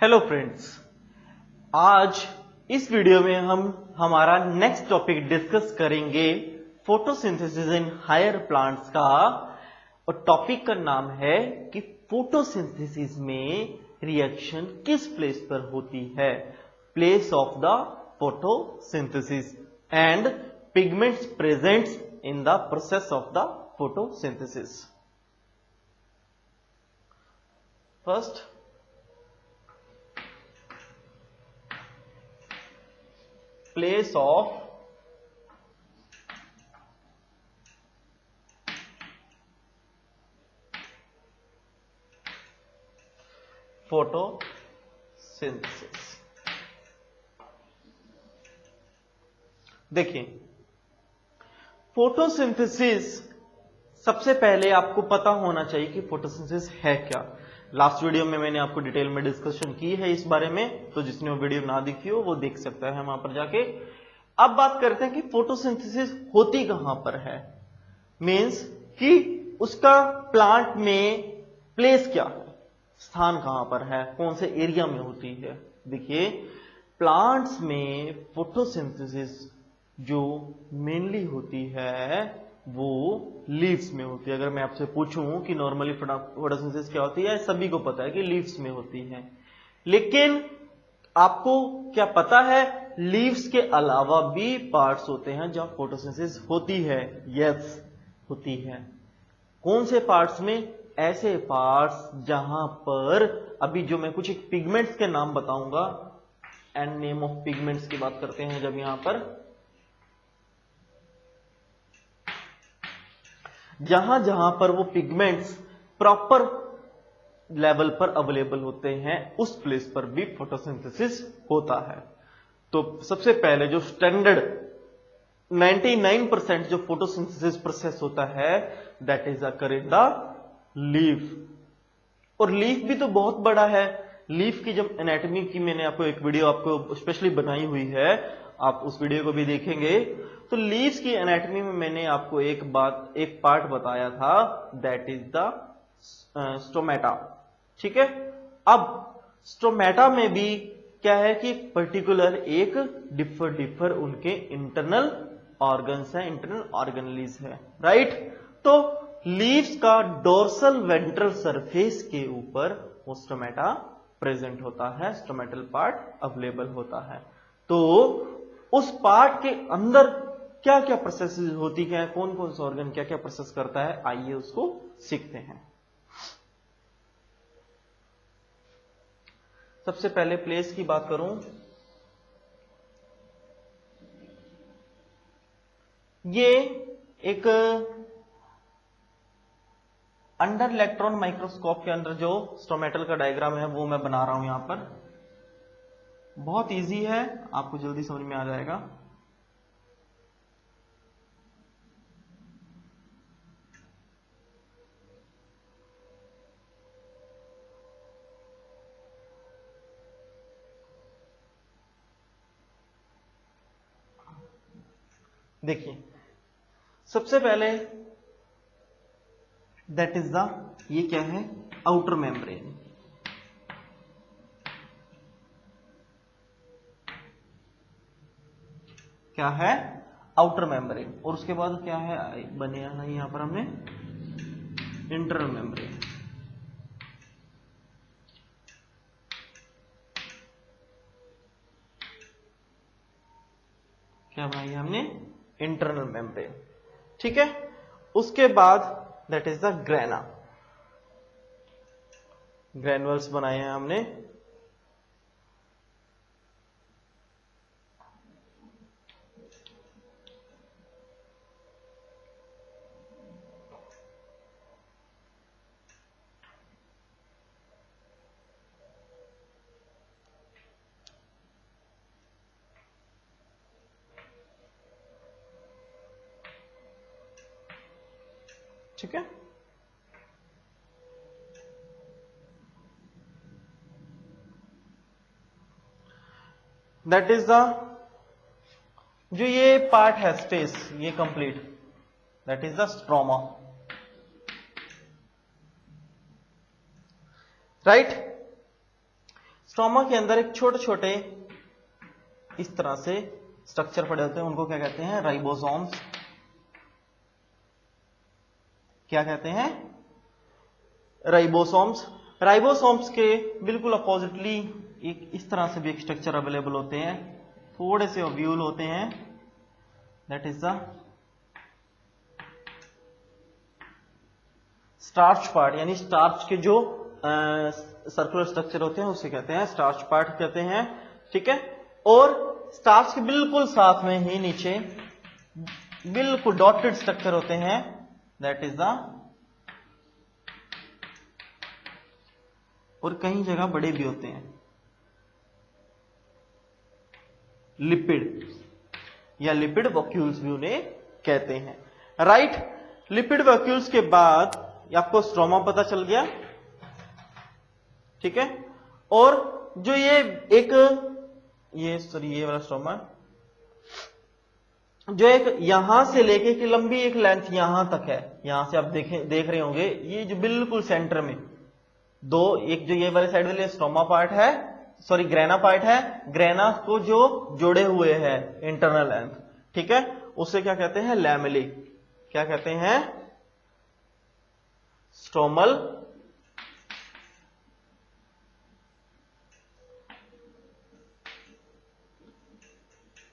Hello friends, आज इस video में हम हमारा नेक्स्ट टॉपिक डिस्कस करेंगे फोटोसिंथेसिस इन हायर प्लांट्स का। और टॉपिक का नाम है कि फोटोसिंथेसिस में रिएक्शन किस प्लेस पर होती है, place of the photosynthesis and pigments presents in the process of the photosynthesis. First, place of photosynthesis। देखिए, फोटोसिंथेसिस सबसे पहले आपको पता होना चाहिए कि फोटोसिंथेसिस है क्या। लास्ट वीडियो में मैंने आपको डिटेल में डिस्कशन की है इस बारे में, तो जिसने वो वीडियो ना देखी हो वो देख सकता है वहां पर जाके। अब बात करते हैं कि फोटोसिंथेसिस होती कहां पर है, मींस कि उसका प्लांट में प्लेस क्या है, स्थान कहां पर है, कौन से एरिया में होती है। देखिए, प्लांट्स में फोटोसिंथेसिस जो मेनली होती है वो लीव्स में होती है। अगर मैं आपसे पूछूं कि नॉर्मली फोटोसिंथेसिस क्या होती है, सभी को पता है कि लीव्स में होती है। लेकिन आपको क्या पता है, लीव्स के अलावा भी पार्ट्स होते हैं जहां फोटोसिंथेसिस होती है। यस, होती है। कौन से पार्ट्स में? ऐसे पार्ट्स जहां पर अभी जो मैं कुछ एक पिगमेंट्स के नाम बताऊंगा, एंड नेम ऑफ पिगमेंट्स की बात करते हैं जब यहां पर, जहां जहां पर वो पिगमेंट्स प्रॉपर लेवल पर अवेलेबल होते हैं, उस प्लेस पर भी फोटोसिंथेसिस होता है। तो सबसे पहले जो स्टैंडर्ड 99% जो फोटोसिंथेसिस प्रोसेस होता है, that is occur in the leaf. और लीफ भी तो बहुत बड़ा है। लीफ की जब एनाटॉमी की मैंने आपको एक वीडियो आपको स्पेशली बनाई हुई है, आप उस वीडियो को भी देखेंगे। तो लीव्स की एनाटॉमी में मैंने आपको एक पार्ट बताया था, दैट इज द स्टोमेटा। ठीक है। अब स्टोमेटा में भी क्या है कि पर्टिकुलर एक डिफर उनके इंटरनल ऑर्गन्स है, इंटरनल ऑर्गेनलीज है, राइट। तो लीव्स का डोर्सल वेंट्रल सरफेस के ऊपर वो स्टोमेटा प्रेजेंट होता है, स्टोमेटल पार्ट अवेलेबल होता है। तो उस पार्ट के अंदर क्या क्या प्रोसेस होती है, कौन कौन सा ऑर्गन क्या क्या प्रोसेस करता है, आइए उसको सीखते हैं। सबसे पहले प्लेस की बात करूं, ये एक अंडर इलेक्ट्रॉन माइक्रोस्कोप के अंदर जो स्टोमेटल का डायग्राम है वो मैं बना रहा हूं यहां पर। बहुत इजी है, आपको जल्दी समझ में आ जाएगा। देखिए, सबसे पहले दैट इज द, ये क्या है, आउटर मेम्ब्रेन। क्या है? Outer membrane. और उसके बाद क्या है, बने है यहां पर हमने इंटरनल मेम्ब्रेन। क्या बनाई हमने? Internal membrane. ठीक है। उसके बाद that is the grana, granules बनाए हैं हमने। ठीक है। दैट इज द, जो ये पार्ट है स्पेस, ये complete, that is the stroma, right. Stoma के अंदर एक छोटे छोटे इस तरह से स्ट्रक्चर पड़े होते हैं, उनको क्या कहते हैं? राइबोसोम्स। क्या कहते हैं? राइबोसोम्स। राइबोसोम्स के बिल्कुल अपोजिटली एक इस तरह से भी एक स्ट्रक्चर अवेलेबल होते हैं, थोड़े से ओव्यूल होते हैं, that is the starch part, यानी स्टार्च के जो सर्कुलर स्ट्रक्चर होते हैं उसे कहते हैं स्टार्च पार्ट कहते हैं, ठीक है। और स्टार्च के बिल्कुल साथ में ही नीचे बिल्कुल डॉटेड स्ट्रक्चर होते हैं, दैट इज द, और कई जगह बड़े भी होते हैं, लिपिड या लिपिड वैक्यूल्स भी उन्हें कहते हैं, राइट। लिपिड वैक्यूल्स के बाद आपको स्ट्रोमा पता चल गया, ठीक है। और जो ये एक ये वाला स्ट्रोमा, जो एक यहां से लेके की लंबी एक लेंथ यहां तक है, यहां से आप देख रहे होंगे, ये जो बिल्कुल सेंटर में दो, एक जो ये वाले साइड वाले स्ट्रोमा पार्ट है, सॉरी ग्रेना पार्ट है, ग्रेना को जो जोड़े हुए हैं इंटरनल लेंथ, ठीक है, उसे क्या कहते हैं? लैमेली। क्या कहते हैं? स्ट्रोमल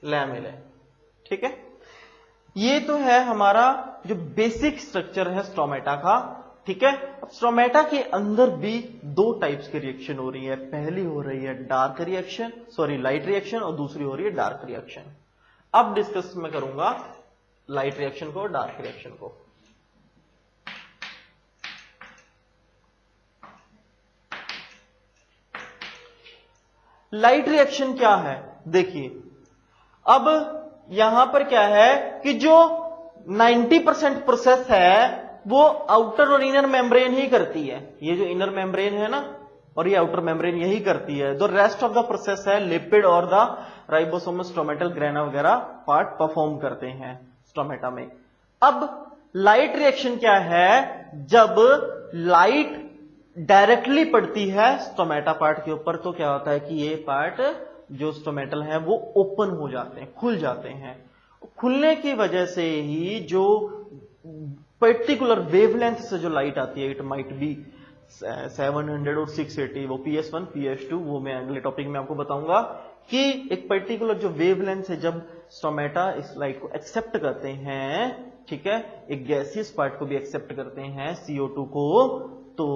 लैमेले, ठीक है। ये तो है हमारा जो बेसिक स्ट्रक्चर है स्ट्रोमेटा का, ठीक है। अब स्ट्रोमेटा के अंदर भी दो टाइप्स की रिएक्शन हो रही है, पहली हो रही है dark reaction, sorry light reaction, और दूसरी हो रही है डार्क रिएक्शन। अब डिस्कस मैं करूंगा लाइट रिएक्शन को और डार्क रिएक्शन को। लाइट रिएक्शन क्या है? देखिए, अब यहां पर क्या है कि जो 90% प्रोसेस है वो आउटर और इनर मेम्ब्रेन ही करती है। ये जो इनर मेम्ब्रेन है ना, और ये आउटर मेम्ब्रेन यही करती है। The rest of the process है लिपिड और द राइबोसोमल, स्ट्रोमेटल, ग्रेना वगैरह पार्ट परफॉर्म करते हैं स्ट्रोमेटा में। अब लाइट रिएक्शन क्या है? जब लाइट डायरेक्टली पड़ती है स्ट्रोमेटा पार्ट के ऊपर, तो क्या होता है कि ये पार्ट जो स्ट्रोमेटल है वो ओपन हो जाते हैं, खुल जाते हैं। खुलने की वजह से ही जो पर्टिकुलर वेवलेंथ से जो लाइट आती है, इट माइट बी 700 और 680, वो PS1 PS2, वो मैं अगले टॉपिक में आपको बताऊंगा कि एक पर्टिकुलर जो वेवलेंथ है, जब स्ट्रोमेटा इस लाइट को एक्सेप्ट करते हैं, ठीक है, एक गैसियस पार्ट को भी एक्सेप्ट करते हैं, CO2 को, तो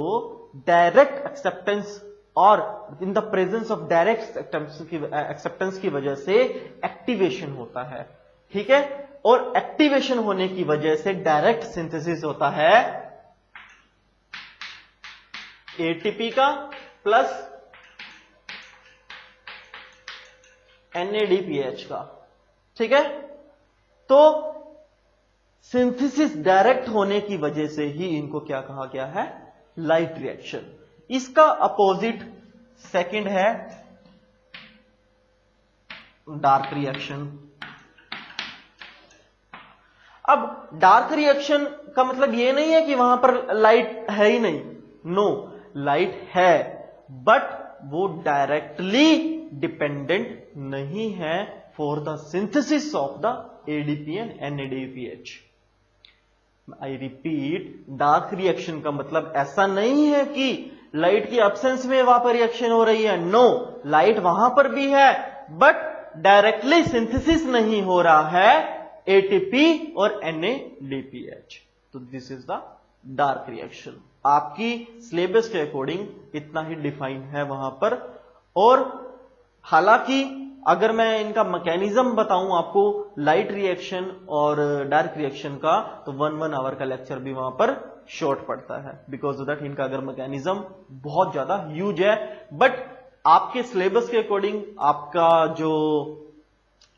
डायरेक्ट एक्सेप्टेंस और in the presence of direct acceptance की वजह से एक्टिवेशन होता है, ठीक है। और एक्टिवेशन होने की वजह से डायरेक्ट सिंथेसिस होता है ATP का प्लस NADPH का, ठीक है। तो सिंथेसिस डायरेक्ट होने की वजह से ही इनको क्या कहा गया है? Light reaction. इसका अपोजिट सेकंड है डार्क रिएक्शन। अब डार्क रिएक्शन का मतलब ये नहीं है कि वहां पर लाइट है ही नहीं, नो, लाइट है, बट वो डायरेक्टली डिपेंडेंट नहीं है for the synthesis of the ADP and NADPH। I repeat, dark reaction का मतलब ऐसा नहीं है कि लाइट की एब्सेंस में वहां पर रिएक्शन हो रही है, नो, लाइट वहां पर भी है, बट डायरेक्टली सिंथेसिस नहीं हो रहा है ATP और NADPH। तो this is the dark reaction. आपकी सिलेबस के अकॉर्डिंग इतना ही डिफाइन है वहां पर। और हालांकि अगर मैं इनका मैकेनिज्म बताऊं आपको लाइट रिएक्शन और डार्क रिएक्शन का, तो 1 आवर का लेक्चर भी वहां पर शॉर्ट पड़ता है, बिकॉज ऑफ दैट इनका अगर मैकेनिज्म बहुत ज्यादा ह्यूज है। बट आपके सिलेबस के अकॉर्डिंग, आपका जो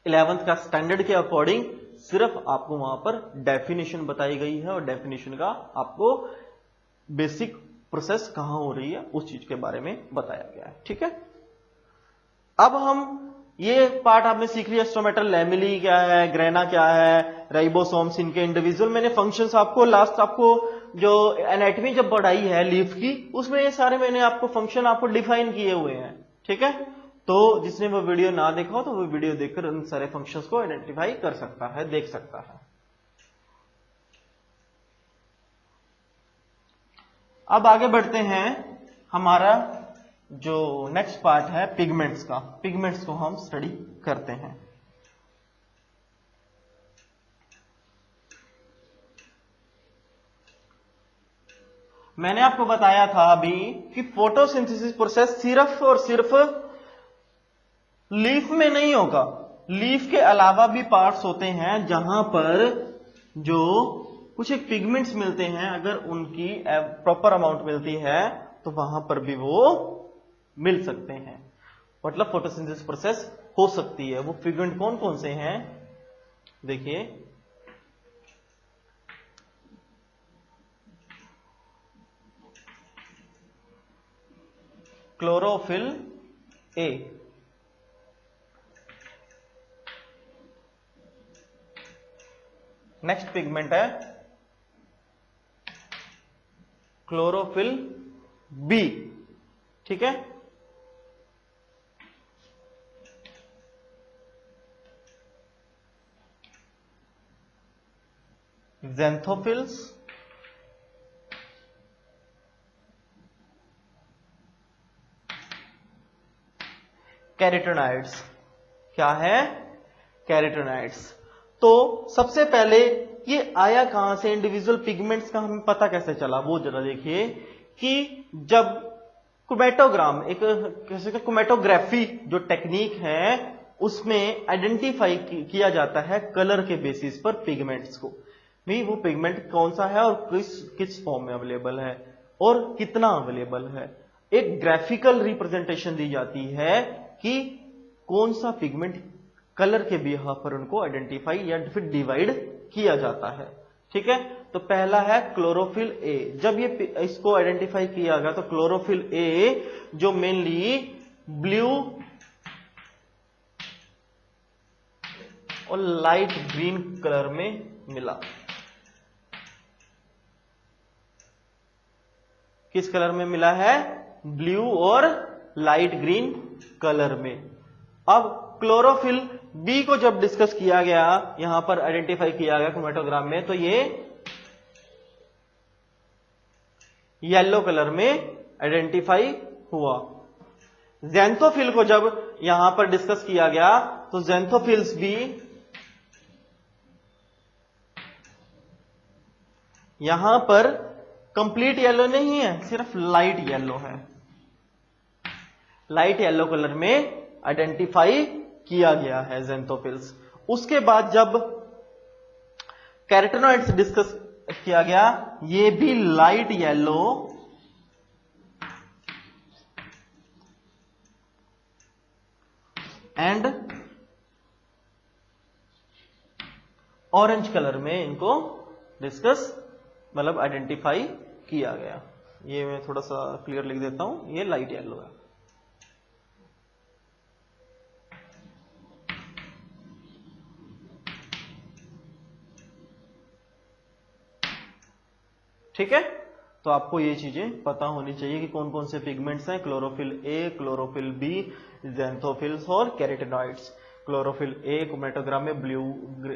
11th का स्टैंडर्ड के अकॉर्डिंग, सिर्फ आपको वहां पर डेफिनेशन बताई गई है, और डेफिनेशन का आपको बेसिक प्रोसेस कहां हो रही है उस चीज के बारे में बताया गया है, ठीक है। अब हम ये पार्ट आपने सीख लिया, स्ट्रोमेटल लैमेली क्या है, ग्रेना क्या है, राइबोसोम्स, इनके इंडिविजुअल मैंने फंक्शंस आपको लास्ट आपको जो एनाटॉमी जब पढ़ाई है लीफ की, उसमें ये सारे मैंने आपको फंक्शन आपको डिफाइन किए हुए हैं, ठीक है, तो जिसने वो वीडियो ना देखा हो तो वो वीडियो देखकर उन सारे फंक्शंस को आइडेंटिफाई कर सकता है, देख सकता है। अब आगे बढ़ते हैं, हमारा जो नेक्स्ट पार्ट है पिगमेंट्स का, पिगमेंट्स को हम स्टडी करते हैं। मैंने आपको बताया था अभी कि फोटोसिंथेसिस प्रोसेस सिर्फ और सिर्फ लीफ में नहीं होगा, लीफ के अलावा भी पार्ट्स होते हैं जहां पर जो कुछ एक पिगमेंट्स मिलते हैं, अगर उनकी प्रॉपर अमाउंट मिलती है तो वहां पर भी वो मिल सकते हैं, मतलब फोटोसिंथेसिस प्रोसेस हो सकती है। वो पिगमेंट कौन कौन से हैं देखिए, क्लोरोफिल ए, नेक्स्ट पिगमेंट है क्लोरोफिल बी, ठीक है। ज़ैंथोफिल्स, कैरोटेनॉइड्स, क्या है, कैरोटेनॉइड्स। तो सबसे पहले ये आया कहां से, इंडिविजुअल पिगमेंट्स का हमें पता कैसे चला, वो जरा देखिए कि जब क्रोमैटोग्राम, एक कैसे का क्रोमैटोग्राफी जो टेक्निक है उसमें आइडेंटिफाई किया जाता है कलर के बेसिस पर पिगमेंट्स को, भाई वो पिगमेंट कौन सा है और किस फॉर्म में अवेलेबल है और कितना अवेलेबल है। एक ग्राफिकल रिप्रेजेंटेशन दी जाती है कि कौन सा पिगमेंट कलर के बिहाफ पर उनको आइडेंटिफाई या फिर डिवाइड किया जाता है, ठीक है। तो पहला है क्लोरोफिल ए। जब ये इसको आइडेंटिफाई किया गया तो क्लोरोफिल ए जो मेनली ब्लू और लाइट ग्रीन कलर में मिला, किस कलर में मिला है, ब्लू और लाइट ग्रीन कलर में। अब क्लोरोफिल बी को जब डिस्कस किया गया, यहां पर आइडेंटिफाई किया गया क्रोमैटोग्राम में, तो ये येलो कलर में आइडेंटिफाई हुआ। ज़ैंथोफिल को जब यहां पर डिस्कस किया गया तो ज़ैंथोफिल्स भी यहां पर कंप्लीट येलो नहीं है, सिर्फ लाइट येलो है, लाइट येलो कलर में आइडेंटिफाई किया गया है ज़ैंथोफिल्स। उसके बाद जब कैरोटेनॉइड्स डिस्कस किया गया, ये भी light yellow and orange colour में इनको डिस्कस मतलब आइडेंटिफाई किया गया। ये मैं थोड़ा सा क्लियर लिख देता हूं, ये लाइट येलो है। ठीक है, तो आपको ये चीजें पता होनी चाहिए कि कौन कौन से पिगमेंट्स हैं, क्लोरोफिल ए, क्लोरोफिल बी, ज़ैंथोफिल्स और कैरोटेनॉइड्स। क्लोरोफिल ए क्रोमैटोग्राम में ब्लू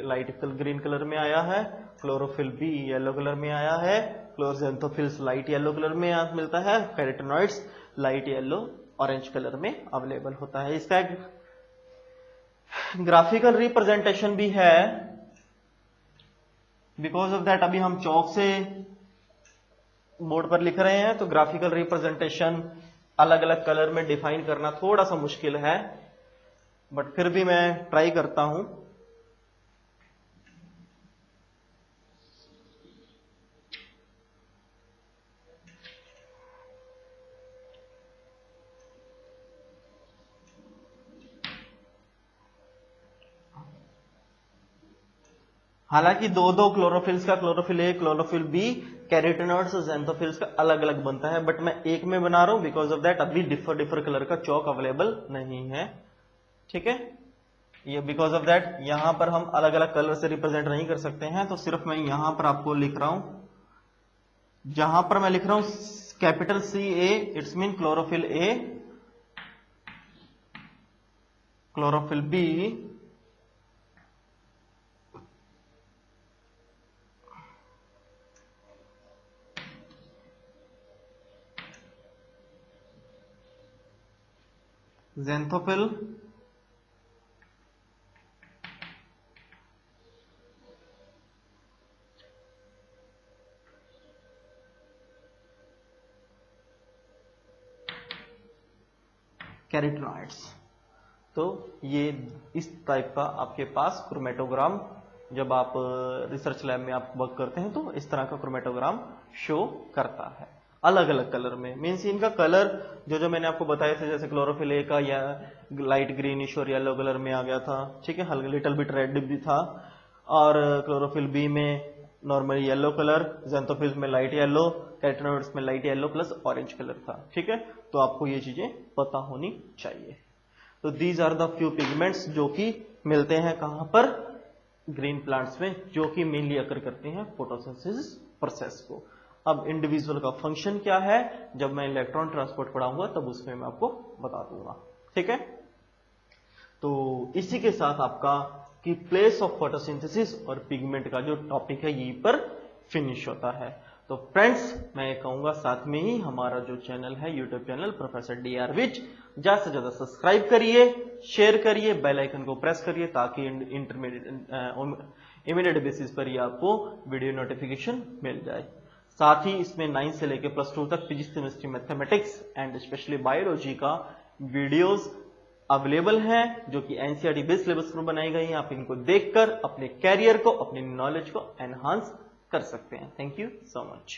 लाइट ग्रीन कलर में आया है, क्लोरोफिल बी येलो कलर में आया है, ज़ैंथोफिल्स लाइट येलो कलर में मिलता है, carotenoids light yellow orange colour में अवेलेबल होता है। इसका एक ग्राफिकल रिप्रेजेंटेशन भी है, बिकॉज ऑफ दैट अभी हम चौक से बोर्ड पर लिख रहे हैं तो ग्राफिकल रिप्रेजेंटेशन अलग अलग कलर में डिफाइन करना थोड़ा सा मुश्किल है, बट फिर भी मैं ट्राई करता हूं। हालांकि दो दो क्लोरोफिल्स का, chlorophyll A, chlorophyll B, carotenoids और ज़ैंथोफिल्स का अलग अलग बनता है, बट मैं एक में बना रहा हूं बिकॉज ऑफ दैट अभी डिफर कलर का चौक अवेलेबल नहीं है, ठीक है। ये बिकॉज ऑफ दैट यहां पर हम अलग अलग कलर से रिप्रेजेंट नहीं कर सकते हैं, तो सिर्फ मैं यहां पर आपको लिख रहा हूं, जहां पर मैं लिख रहा हूं capital C A, it's mean chlorophyll A, chlorophyll B xanthophyll carotenoids. तो ये इस टाइप का आपके पास क्रोमेटोग्राम, जब आप रिसर्च लैब में आप वर्क करते हैं तो इस तरह का क्रोमेटोग्राम शो करता है अलग अलग कलर में। मीन्स इनका कलर जो मैंने आपको बताया था, जैसे क्लोरोफिल ए का या लाइट ग्रीनिश और येलो कलर में आ गया था, ठीक है, हल्का लिटिल बिट रेड भी था, और क्लोरोफिल बी में नॉर्मली येलो कलर, ज़ैंथोफिल में लाइट येलो, कैरोटीनॉइड्स में light yellow plus orange colour था, ठीक है। तो आपको ये चीजें पता होनी चाहिए। तो these are the few pigments जो कि मिलते हैं कहां पर, ग्रीन प्लांट्स में, जो कि मेनली अकर करते हैं फोटोसिंथेसिस प्रोसेस को। अब इंडिविजुअल का फंक्शन क्या है, जब मैं इलेक्ट्रॉन ट्रांसपोर्ट पढ़ाऊंगा तब उसमें मैं आपको बता दूंगा, ठीक है। तो इसी के साथ आपका कि प्लेस ऑफ फोटोसिंथेसिस और पिगमेंट का जो टॉपिक है यहीं पर फिनिश होता है। तो फ्रेंड्स, मैं कहूंगा साथ में ही हमारा जो चैनल है यूट्यूब चैनल प्रोफेसर DR विच, ज्यादा से ज्यादा सब्सक्राइब करिए, शेयर करिए, बेल आइकन को प्रेस करिए, ताकि इमीडिएट बेसिस पर ही आपको वीडियो नोटिफिकेशन मिल जाए। साथ ही इसमें 9 से लेकर +2 तक physics, chemistry, mathematics and specially biology का वीडियोस अवेलेबल हैं, जो कि NCERT बेस्ड सिलेबस पर बनाई गई हैं। आप इनको देखकर अपने कैरियर को, अपनी नॉलेज को एनहांस कर सकते हैं। Thank you so much.